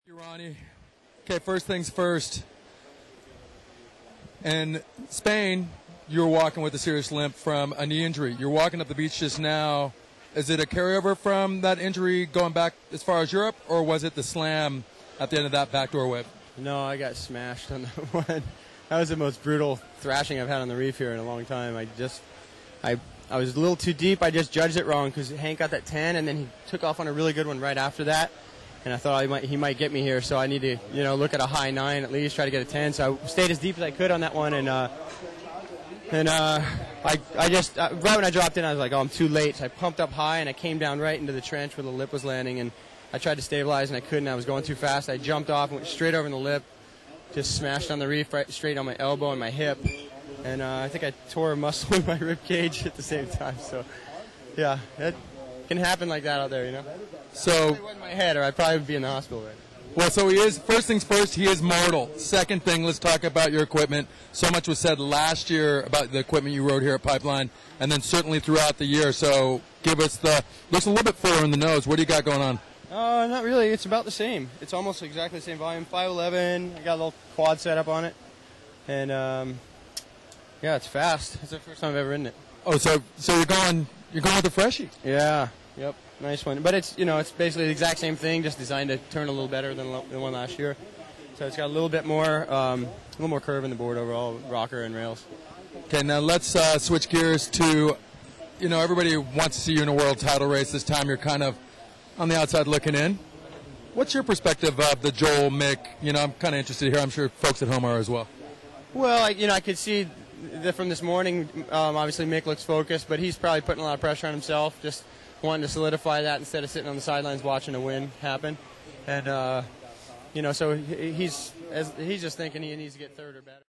You, Ronnie. Okay, first things first. In Spain, you were walking with a serious limp from a knee injury. You're walking up the beach just now. Is it a carryover from that injury going back as far as Europe, or was it the slam at the end of that backdoor whip? No, I got smashed on that one. That was the most brutal thrashing I've had on the reef here in a long time. I was a little too deep. I just judged it wrong because Hank got that 10, and then he took off on a really good one right after that. And I thought he might get me here, so I need to look at a high 9 at least, try to get a 10. So I stayed as deep as I could on that one, and I just right when I dropped in, I was like, oh, I'm too late. So I pumped up high, and I came down right into the trench where the lip was landing, and I tried to stabilize, and I couldn't. I was going too fast. I jumped off and went straight over the lip, just smashed on the reef right straight on my elbow and my hip, and I think I tore a muscle in my rib cage at the same time. So, yeah, it can happen like that out there, So it wasn't my head, or I'd probably be in the hospital right now. Well, so he is, first things first, he is mortal. Second thing, let's talk about your equipment. So much was said last year about the equipment you rode here at Pipeline, and then certainly throughout the year. So give us looks a little bit fuller in the nose. What do you got going on? Not really. It's about the same. It's almost exactly the same volume. 511, I got a little quad setup on it. And, yeah, it's fast. It's the first time I've ever ridden it. Oh, so you're going with the freshie? Yeah. Yep. Nice one. But it's basically the exact same thing, just designed to turn a little better than the one last year. So it's got a little bit more, curve in the board overall, rocker and rails. Okay, now let's switch gears to, everybody wants to see you in a world title race. This time you're kind of on the outside looking in. What's your perspective of the Joel Mick? I'm kind of interested here. I'm sure folks at home are as well. Well, I could see that from this morning. Obviously, Mick looks focused, but he's probably putting a lot of pressure on himself, just wanting to solidify that instead of sitting on the sidelines watching a win happen. And so he's just thinking he needs to get third or better.